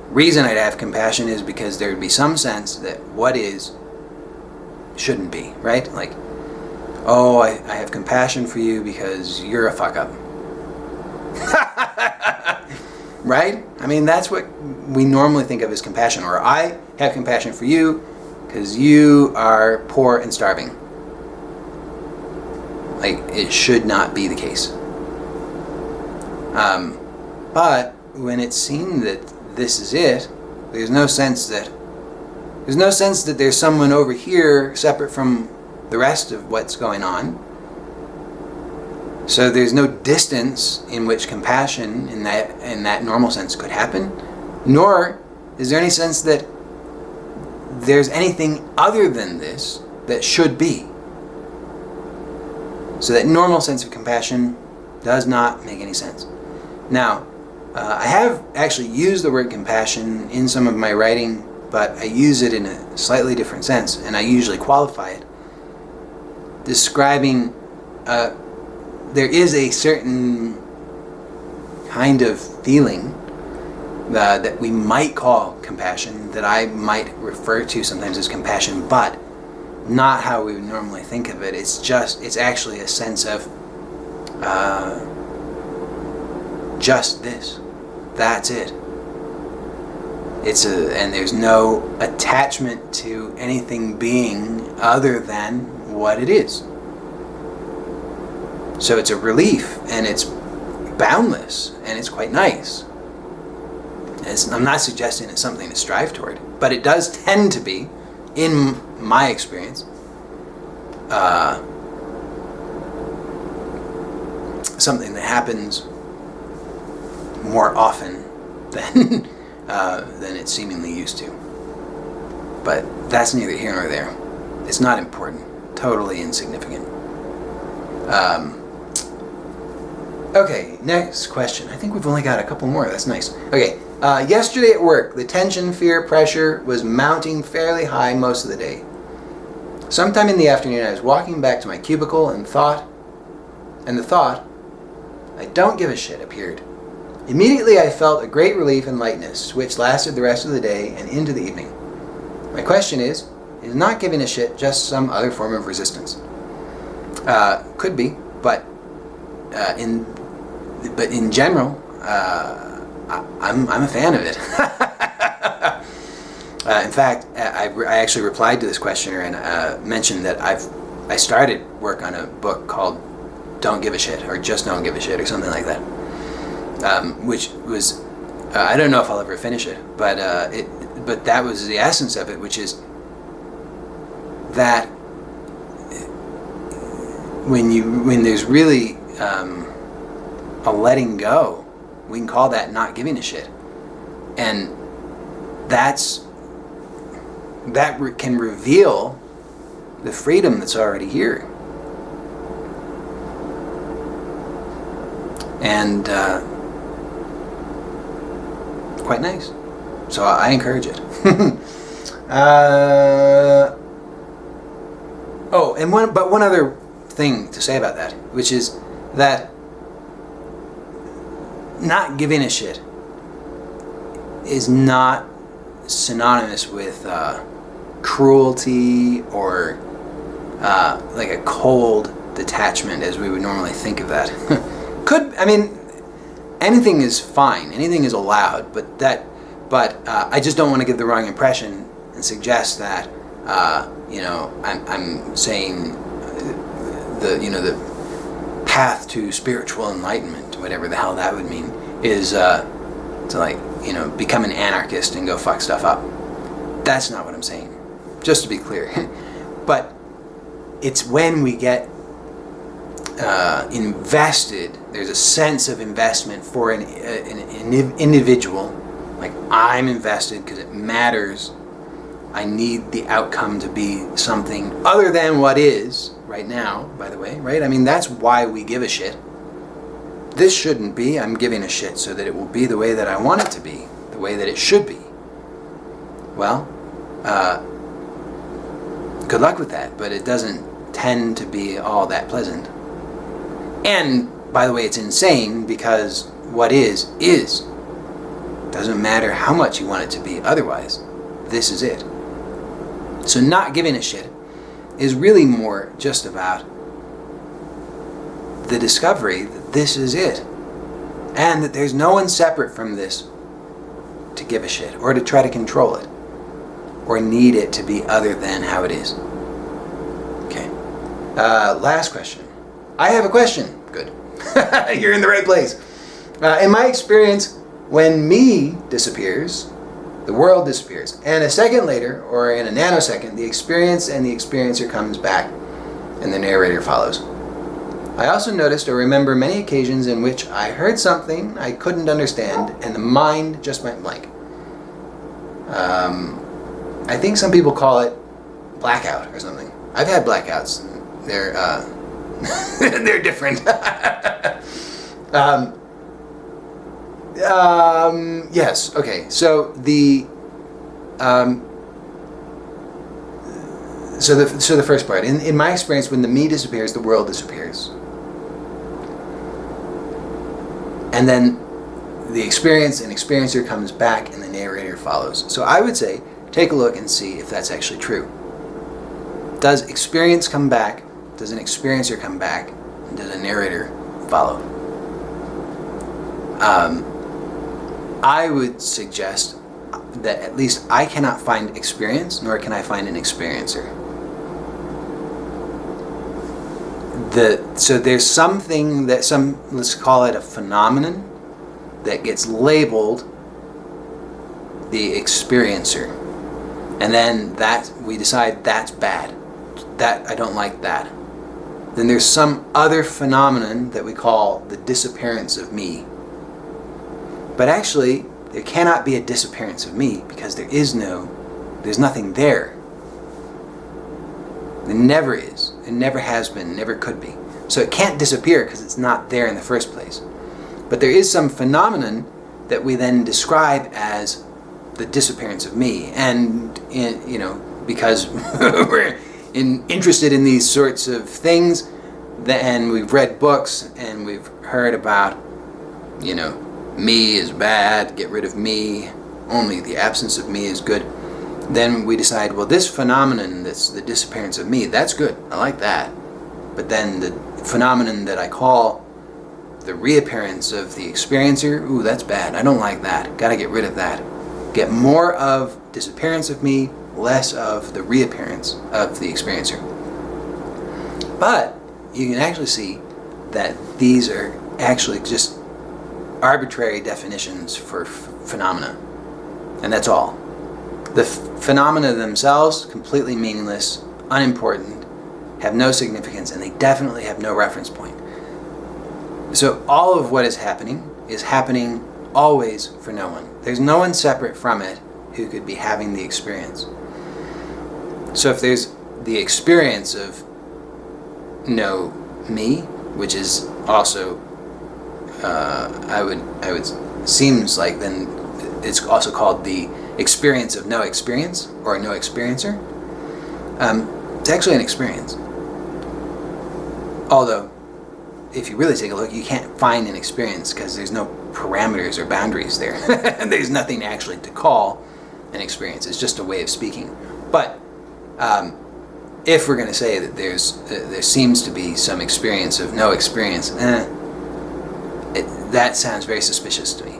reason I'd have compassion is because there would be some sense that what is shouldn't be, right? Like, oh, I have compassion for you because you're a fuck up. Right? I mean, that's what we normally think of as compassion. Or I have compassion for you because you are poor and starving. Like, it should not be the case. But when it's seen that this is it, there's no sense that there's someone over here separate from the rest of what's going on. So there's no distance in which compassion in that normal sense could happen, nor is there any sense that there's anything other than this that should be. So that normal sense of compassion does not make any sense. Now, I have actually used the word compassion in some of my writing, but I use it in a slightly different sense, and I usually qualify it, describing there is a certain kind of feeling that we might call compassion, that I might refer to sometimes as compassion, but not how we would normally think of it. It's actually a sense of just this. That's it. And there's no attachment to anything being other than what it is. So it's a relief, and it's boundless, and it's quite nice. I'm not suggesting it's something to strive toward, but it does tend to be, in my experience, something that happens more often than it's seemingly used to. But that's neither here nor there. It's not important. Totally insignificant. Okay, next question. I think we've only got a couple more. That's nice. Okay, yesterday at work, the tension, fear, pressure was mounting fairly high most of the day. Sometime in the afternoon, I was walking back to my cubicle and the thought, I don't give a shit, appeared. Immediately I felt a great relief and lightness, which lasted the rest of the day and into the evening. My question is not giving a shit just some other form of resistance? Could be, but in general, I'm a fan of it. In fact, I actually replied to this questioner and mentioned that I started work on a book called Don't Give a Shit, or Just Don't Give a Shit, or something like that. Which was, I don't know if I'll ever finish it, but that was the essence of it, which is that when there's really a letting go, we can call that not giving a shit, and that can reveal the freedom that's already here, and quite nice. So I encourage it. One other thing to say about that, which is that not giving a shit is not synonymous with cruelty or like a cold detachment as we would normally think of that. Anything is fine, anything is allowed, but I just don't want to give the wrong impression and suggest that I'm saying the path to spiritual enlightenment, whatever the hell that would mean, is to become an anarchist and go fuck stuff up. That's not what I'm saying, just to be clear. But it's when we get invested, there's a sense of investment for an individual, like I'm invested because it matters. I need the outcome to be something other than what is right now, by the way, right? That's why we give a shit. This shouldn't be. I'm giving a shit so that it will be the way that I want it to be, the way that it should be. Well, good luck with that, but it doesn't tend to be all that pleasant. And, by the way, it's insane because what is. Doesn't matter how much you want it to be otherwise. This is it. So not giving a shit is really more just about the discovery that this is it. And that there's no one separate from this to give a shit or to try to control it or need it to be other than how it is. Okay. Last question. I have a question. Good. You're in the right place. In my experience, when me disappears, the world disappears. And a second later, or in a nanosecond, the experience and the experiencer comes back and the narrator follows. I also noticed or remember many occasions in which I heard something I couldn't understand and the mind just went blank. I think some people call it blackout or something. I've had blackouts. They're they're different. Yes. Okay. So the first part. In my experience, when the me disappears, the world disappears, and then the experience and experiencer comes back, and the narrator follows. So I would say, take a look and see if that's actually true. does experience come back? Does an experiencer come back? And does a narrator follow? I would suggest that at least I cannot find experience, nor can I find an experiencer. So there's something that let's call it a phenomenon, that gets labeled the experiencer. And then we decide that's bad. That I don't like that. Then there's some other phenomenon that we call the disappearance of me. But actually, there cannot be a disappearance of me because there's nothing there. There never is. It never has been, never could be. So it can't disappear because it's not there in the first place. But there is some phenomenon that we then describe as the disappearance of me. And, because we're interested in these sorts of things, and we've read books and we've heard about, me is bad, get rid of me, only the absence of me is good. Then we decide, well, this phenomenon, that's the disappearance of me, that's good, I like that. But then the phenomenon that I call the reappearance of the experiencer, ooh, that's bad, I don't like that, gotta get rid of that. Get more of disappearance of me, less of the reappearance of the experiencer. But you can actually see that these are actually just arbitrary definitions for phenomena. And that's all. The phenomena themselves, completely meaningless, unimportant, have no significance, and they definitely have no reference point. So all of what is happening always for no one. There's no one separate from it who could be having the experience. So if there's the experience of me, which is also seems like then it's also called the experience of no experience, or no experiencer. It's actually an experience. Although, if you really take a look, you can't find an experience because there's no parameters or boundaries there. There's nothing actually to call an experience. It's just a way of speaking. But if we're going to say that there seems to be some experience of no experience, that sounds very suspicious to me.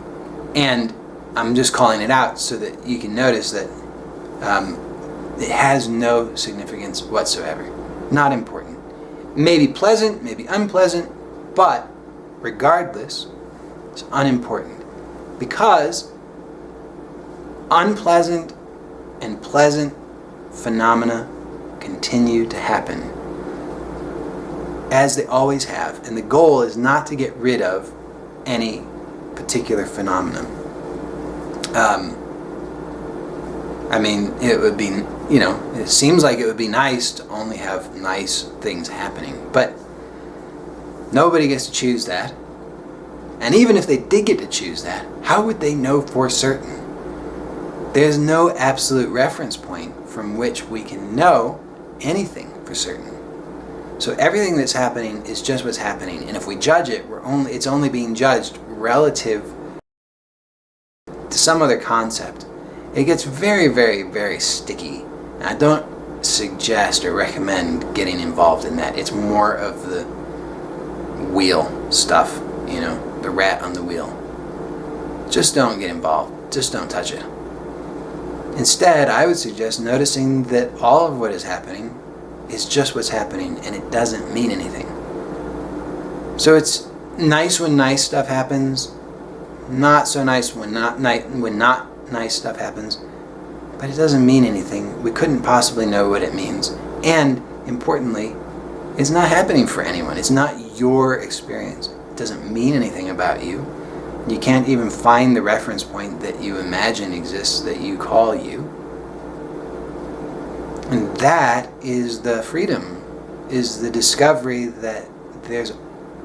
And I'm just calling it out so that you can notice that it has no significance whatsoever. Not important. Maybe pleasant, maybe unpleasant, but regardless, it's unimportant. Because unpleasant and pleasant phenomena continue to happen as they always have. And the goal is not to get rid of any particular phenomenon. It would be, it seems like it would be nice to only have nice things happening, but nobody gets to choose that. And even if they did get to choose that, how would they know for certain? There's no absolute reference point from which we can know anything for certain. So everything that's happening is just what's happening, and if we judge it, it's only being judged relative to some other concept. It gets very, very, very sticky. And I don't suggest or recommend getting involved in that. It's more of the wheel stuff, the rat on the wheel. Just don't get involved. Just don't touch it. Instead, I would suggest noticing that all of what is happening is just what's happening, and it doesn't mean anything. So it's nice when nice stuff happens, not so nice when not nice stuff happens, but it doesn't mean anything. We couldn't possibly know what it means. And importantly, it's not happening for anyone. It's not your experience. It doesn't mean anything about you. You can't even find the reference point that you imagine exists that you call you. And that is the freedom, is the discovery that there's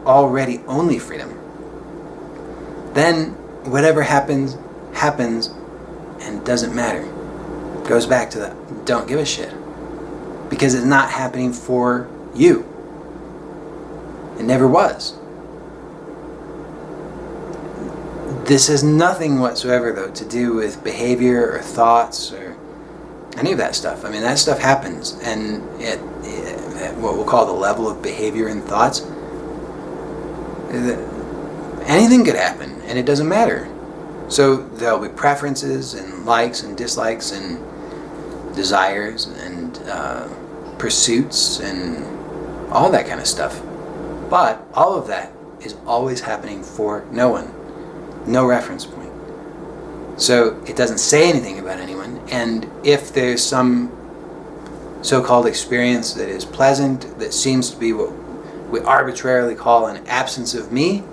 already only freedom. Then whatever happens, happens, and doesn't matter. It goes back to the don't give a shit. Because it's not happening for you. It never was. This has nothing whatsoever, though, to do with behavior or thoughts or any of that stuff. I mean, that stuff happens, and at what we'll call the level of behavior and thoughts, anything could happen, and it doesn't matter. So there'll be preferences and likes and dislikes and desires and pursuits and all that kind of stuff. But all of that is always happening for no one, no reference point. So it doesn't say anything about anyone, and if there's some so-called experience that is pleasant, that seems to be what we arbitrarily call an absence of me,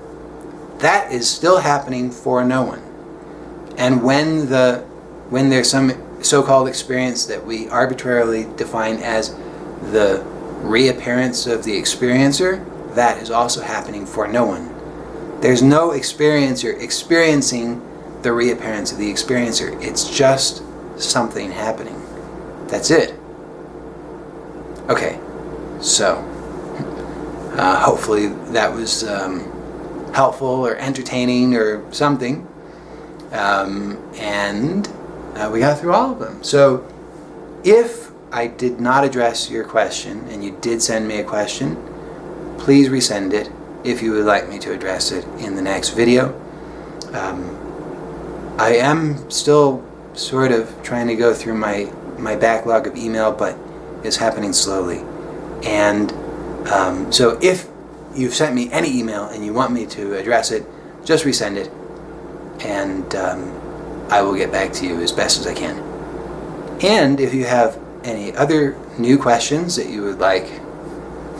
that is still happening for no one. And when there's some so-called experience that we arbitrarily define as the reappearance of the experiencer, that is also happening for no one. There's no experiencer experiencing the reappearance of the experiencer. It's just something happening. That's it. Okay, so hopefully that was helpful or entertaining or something. And we got through all of them. So if I did not address your question and you did send me a question, please resend it if you would like me to address it in the next video. I am still sort of trying to go through my backlog of email, but it's happening slowly. And so if you've sent me any email and you want me to address it, just resend it, and I will get back to you as best as I can. And if you have any other new questions that you would like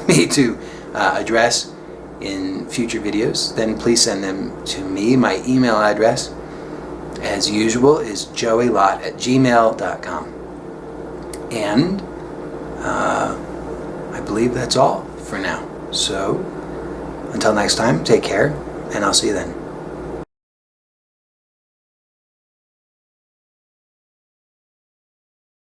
me to address in future videos, then please send them to me. My email address, as usual, is joeylott@gmail.com. And I believe that's all for now. So until next time, take care, and I'll see you then.